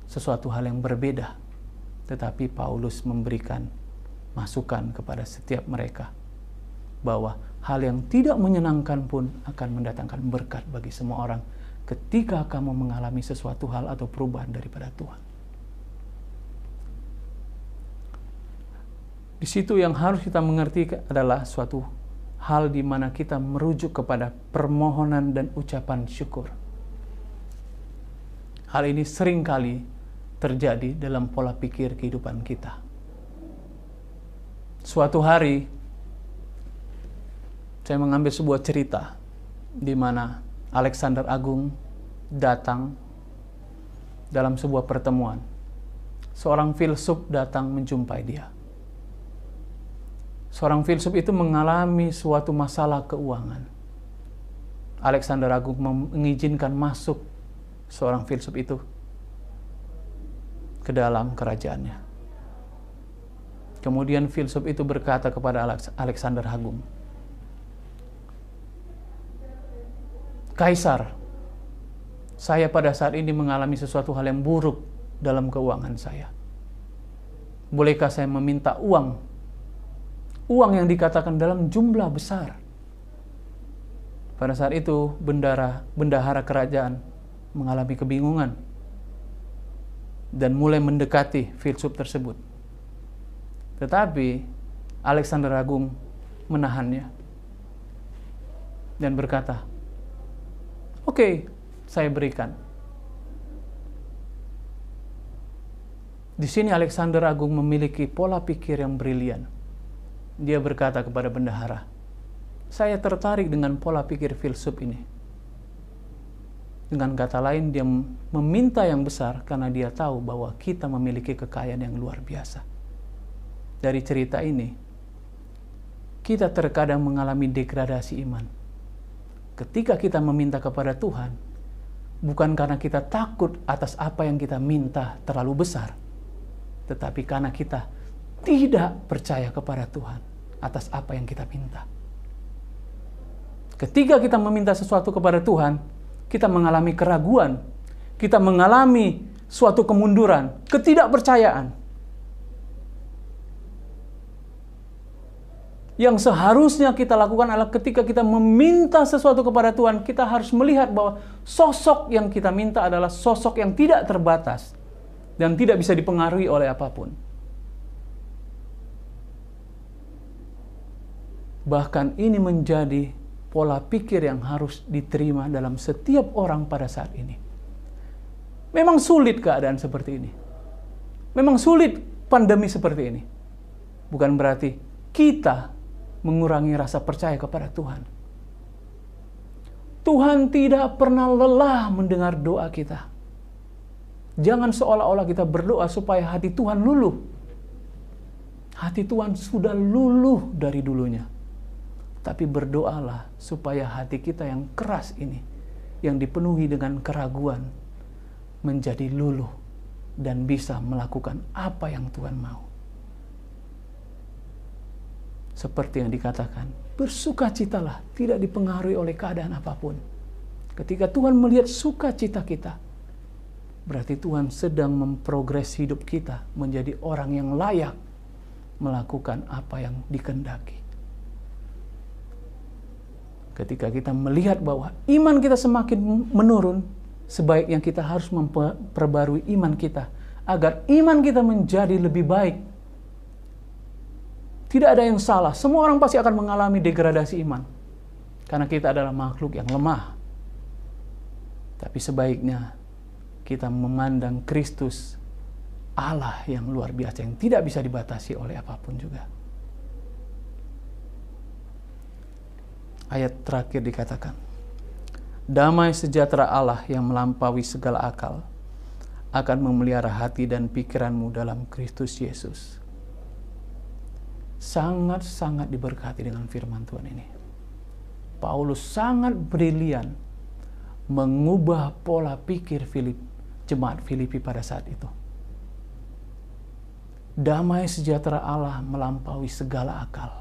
sesuatu hal yang berbeda. Tetapi Paulus memberikan masukan kepada setiap mereka bahwa hal yang tidak menyenangkan pun akan mendatangkan berkat bagi semua orang ketika kamu mengalami sesuatu hal atau perubahan daripada Tuhan. Di situ yang harus kita mengerti adalah suatu hal di mana kita merujuk kepada permohonan dan ucapan syukur. Hal ini seringkali terjadi dalam pola pikir kehidupan kita. Suatu hari, saya mengambil sebuah cerita di mana Alexander Agung datang dalam sebuah pertemuan. Seorang filsuf datang menjumpai dia. Seorang filsuf itu mengalami suatu masalah keuangan. Alexander Agung mengizinkan masuk seorang filsuf itu ke dalam kerajaannya. Kemudian filsuf itu berkata kepada Alexander Agung, "Kaisar, saya pada saat ini mengalami sesuatu hal yang buruk dalam keuangan saya. Bolehkah saya meminta uang yang dikatakan dalam jumlah besar?" Pada saat itu bendahara kerajaan mengalami kebingungan dan mulai mendekati filsuf tersebut. Tetapi Alexander Agung menahannya dan berkata, "Oke, saya berikan." Di sini Alexander Agung memiliki pola pikir yang brilian. Dia berkata kepada bendahara, "Saya tertarik dengan pola pikir filsuf ini." Dengan kata lain, dia meminta yang besar karena dia tahu bahwa kita memiliki kekayaan yang luar biasa. Dari cerita ini, kita terkadang mengalami degradasi iman. Ketika kita meminta kepada Tuhan, bukan karena kita takut atas apa yang kita minta terlalu besar, tetapi karena kita tidak percaya kepada Tuhan atas apa yang kita minta. Ketika kita meminta sesuatu kepada Tuhan, kita mengalami keraguan, kita mengalami suatu kemunduran, ketidakpercayaan. Yang seharusnya kita lakukan adalah ketika kita meminta sesuatu kepada Tuhan, kita harus melihat bahwa sosok yang kita minta adalah sosok yang tidak terbatas dan tidak bisa dipengaruhi oleh apapun. Bahkan ini menjadi pola pikir yang harus diterima dalam setiap orang pada saat ini. Memang sulit keadaan seperti ini. Memang sulit pandemi seperti ini. Bukan berarti kita mengurangi rasa percaya kepada Tuhan. Tuhan tidak pernah lelah mendengar doa kita. Jangan seolah-olah kita berdoa supaya hati Tuhan luluh. Hati Tuhan sudah luluh dari dulunya. Tapi berdoalah supaya hati kita yang keras ini, yang dipenuhi dengan keraguan, menjadi luluh dan bisa melakukan apa yang Tuhan mau. Seperti yang dikatakan, bersukacitalah, tidak dipengaruhi oleh keadaan apapun. Ketika Tuhan melihat sukacita kita, berarti Tuhan sedang memprogres hidup kita menjadi orang yang layak melakukan apa yang dikehendaki. Ketika kita melihat bahwa iman kita semakin menurun, sebaiknya kita harus memperbarui iman kita agar iman kita menjadi lebih baik. Tidak ada yang salah, semua orang pasti akan mengalami degradasi iman karena kita adalah makhluk yang lemah. Tapi sebaiknya kita memandang Kristus, Allah yang luar biasa, yang tidak bisa dibatasi oleh apapun juga. Ayat terakhir dikatakan, damai sejahtera Allah yang melampaui segala akal akan memelihara hati dan pikiranmu dalam Kristus Yesus. Sangat-sangat diberkati dengan firman Tuhan ini. Paulus sangat brilian mengubah pola pikir jemaat Filipi pada saat itu. damai sejahtera Allah melampaui segala akal.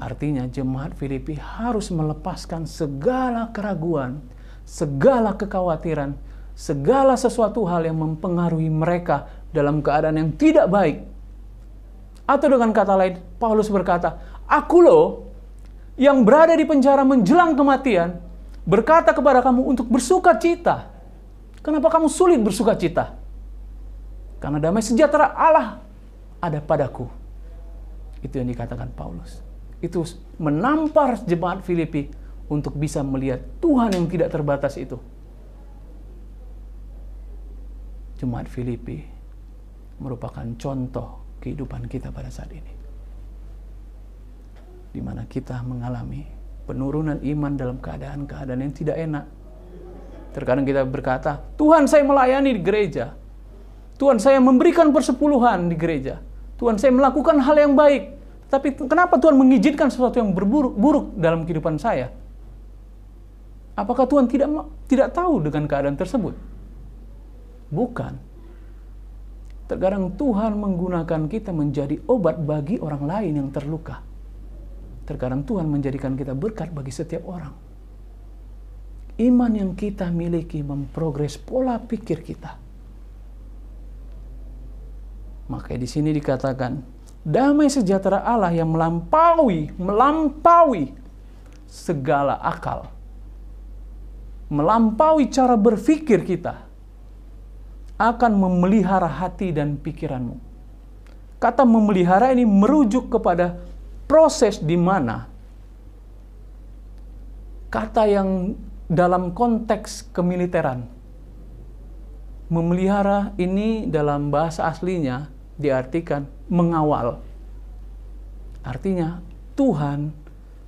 Artinya jemaat Filipi harus melepaskan segala keraguan, segala kekhawatiran, segala sesuatu hal yang mempengaruhi mereka dalam keadaan yang tidak baik. Atau dengan kata lain, Paulus berkata, aku loh yang berada di penjara menjelang kematian, berkata kepada kamu untuk bersuka cita. Kenapa kamu sulit bersuka cita? Karena damai sejahtera Allah ada padaku. Itu yang dikatakan Paulus. Itu menampar jemaat Filipi untuk bisa melihat Tuhan yang tidak terbatas itu. Jemaat Filipi merupakan contoh kehidupan kita pada saat ini, di mana kita mengalami penurunan iman dalam keadaan-keadaan yang tidak enak. Terkadang kita berkata, Tuhan saya melayani di gereja, Tuhan saya memberikan persepuluhan di gereja, Tuhan saya melakukan hal yang baik. Tapi kenapa Tuhan mengizinkan sesuatu yang buruk dalam kehidupan saya? Apakah Tuhan tidak tahu dengan keadaan tersebut? Bukan. Terkadang Tuhan menggunakan kita menjadi obat bagi orang lain yang terluka. Terkadang Tuhan menjadikan kita berkat bagi setiap orang. Iman yang kita miliki memprogres pola pikir kita. Maka di sini dikatakan, damai sejahtera Allah yang melampaui segala akal, melampaui cara berpikir kita, akan memelihara hati dan pikiranmu. Kata memelihara ini merujuk kepada proses di mana kata yang dalam konteks kemiliteran. Memelihara ini dalam bahasa aslinya diartikan mengawal. Artinya Tuhan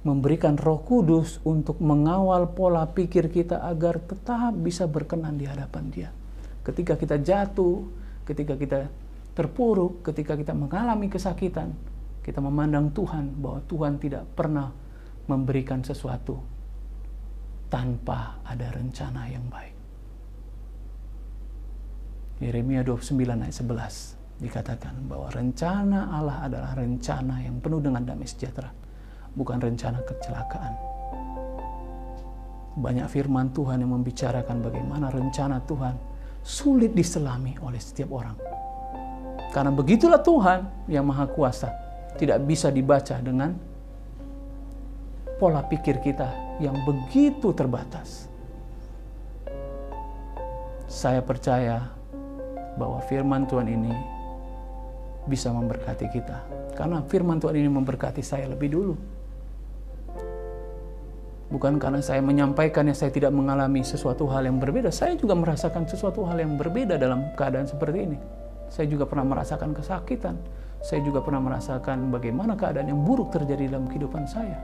memberikan Roh Kudus untuk mengawal pola pikir kita agar tetap bisa berkenan di hadapan Dia. Ketika kita jatuh, ketika kita terpuruk, ketika kita mengalami kesakitan, kita memandang Tuhan bahwa Tuhan tidak pernah memberikan sesuatu tanpa ada rencana yang baik. Yeremia 29 ayat 11 dikatakan bahwa rencana Allah adalah rencana yang penuh dengan damai sejahtera, bukan rencana kecelakaan. Banyak firman Tuhan yang membicarakan bagaimana rencana Tuhan sulit diselami oleh setiap orang. Karena begitulah Tuhan yang Maha Kuasa, tidak bisa dibaca dengan pola pikir kita yang begitu terbatas. Saya percaya bahwa firman Tuhan ini bisa memberkati kita. Karena firman Tuhan ini memberkati saya lebih dulu. Bukan karena saya menyampaikannya, saya tidak mengalami sesuatu hal yang berbeda. Saya juga merasakan sesuatu hal yang berbeda dalam keadaan seperti ini. Saya juga pernah merasakan kesakitan. Saya juga pernah merasakan bagaimana keadaan yang buruk terjadi dalam kehidupan saya.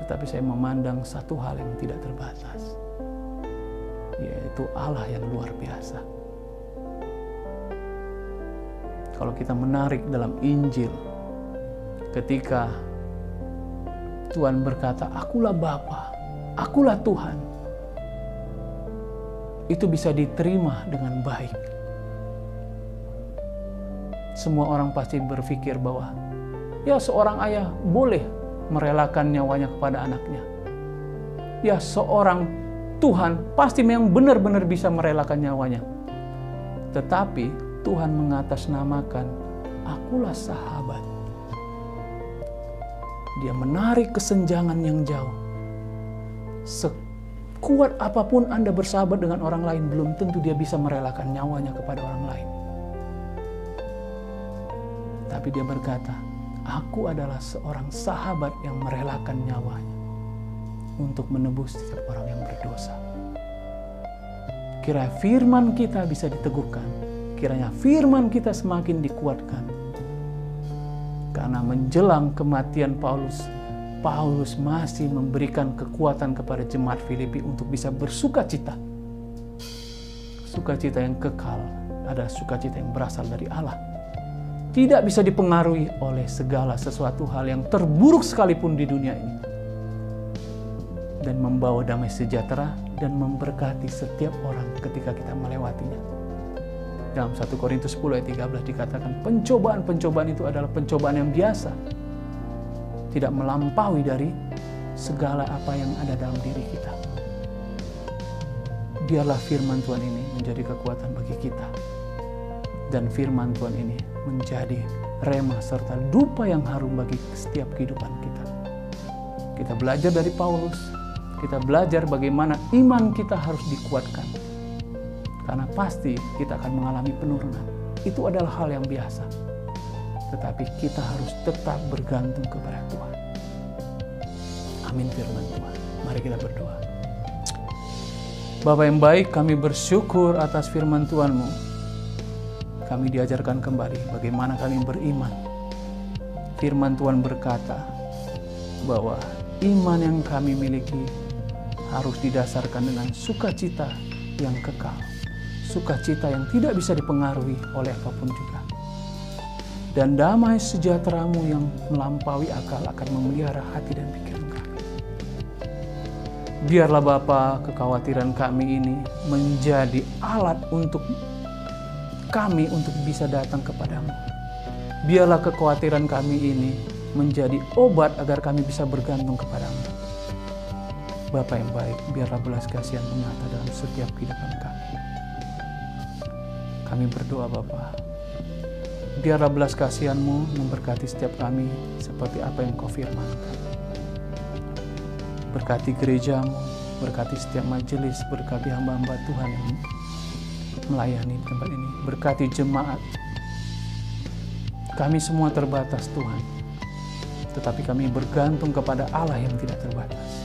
Tetapi saya memandang satu hal yang tidak terbatas, yaitu Allah yang luar biasa. Kalau kita menarik dalam Injil, ketika Tuhan berkata, akulah Bapa, akulah Tuhan, itu bisa diterima dengan baik. Semua orang pasti berpikir bahwa ya seorang ayah boleh merelakan nyawanya kepada anaknya. Ya seorang Tuhan pasti memang benar-benar bisa merelakan nyawanya. Tetapi Tuhan mengatasnamakan, akulah sahabat. Dia menarik kesenjangan yang jauh. Sekuat apapun Anda bersahabat dengan orang lain, belum tentu dia bisa merelakan nyawanya kepada orang lain. Tapi dia berkata, aku adalah seorang sahabat yang merelakan nyawanya untuk menebus setiap orang yang berdosa. Kiranya firman kita bisa diteguhkan. Kiranya firman kita semakin dikuatkan. Karena menjelang kematian Paulus masih memberikan kekuatan kepada jemaat Filipi untuk bisa bersuka cita. Sukacita yang kekal adalah sukacita yang berasal dari Allah. Tidak bisa dipengaruhi oleh segala sesuatu hal yang terburuk sekalipun di dunia ini. Dan membawa damai sejahtera dan memberkati setiap orang ketika kita melewatinya. Dalam 1 Korintus 10 ayat 13 dikatakan pencobaan-pencobaan itu adalah pencobaan yang biasa. Tidak melampaui dari segala apa yang ada dalam diri kita. Biarlah firman Tuhan ini menjadi kekuatan bagi kita. Dan firman Tuhan ini menjadi rema serta dupa yang harum bagi setiap kehidupan kita. Kita belajar dari Paulus. Kita belajar bagaimana iman kita harus dikuatkan. Karena pasti kita akan mengalami penurunan. Itu adalah hal yang biasa. Tetapi kita harus tetap bergantung kepada Tuhan. Amin firman Tuhan. Mari kita berdoa. Bapa yang baik, kami bersyukur atas firman Tuhan-Mu. Kami diajarkan kembali bagaimana kami beriman. Firman Tuhan berkata bahwa iman yang kami miliki harus didasarkan dengan sukacita yang kekal. Sukacita yang tidak bisa dipengaruhi oleh apapun juga. Dan damai sejahtera-Mu yang melampaui akal akan memelihara hati dan pikiran kami. Biarlah Bapa, kekhawatiran kami ini menjadi alat untuk kami untuk bisa datang kepadamu. Biarlah kekhawatiran kami ini menjadi obat agar kami bisa bergantung kepadamu. Bapa yang baik, biarlah belas kasihan menyata dalam setiap kehidupan kami. Kami berdoa Bapa, biarlah belas kasihan-Mu memberkati setiap kami seperti apa yang Kau firmankan. Berkati gereja-Mu, berkati setiap majelis, berkati hamba-hamba Tuhan yang melayani tempat ini. Berkati jemaat. Kami semua terbatas Tuhan, tetapi kami bergantung kepada Allah yang tidak terbatas.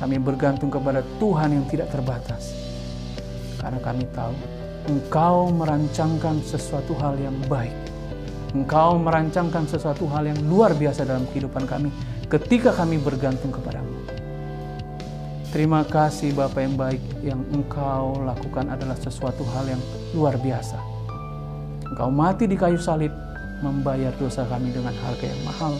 Kami bergantung kepada Tuhan yang tidak terbatas. Karena kami tahu Engkau merancangkan sesuatu hal yang baik. Engkau merancangkan sesuatu hal yang luar biasa dalam kehidupan kami ketika kami bergantung kepadamu. Terima kasih Bapa yang baik, yang Engkau lakukan adalah sesuatu hal yang luar biasa. Engkau mati di kayu salib, membayar dosa kami dengan harga yang mahal.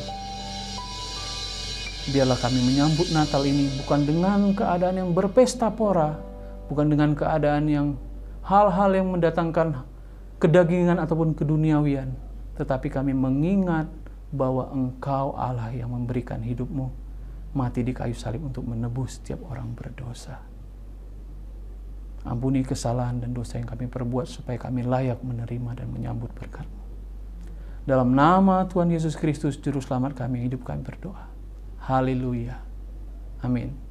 Biarlah kami menyambut Natal ini bukan dengan keadaan yang berpesta pora, bukan dengan keadaan yang hal-hal yang mendatangkan kedagingan ataupun keduniawian, tetapi kami mengingat bahwa Engkau Allah yang memberikan hidup-Mu, mati di kayu salib untuk menebus setiap orang berdosa. Ampuni kesalahan dan dosa yang kami perbuat supaya kami layak menerima dan menyambut berkat-Mu. Dalam nama Tuhan Yesus Kristus, Juru Selamat kami, hidup kami berdoa. Haleluya. Amin.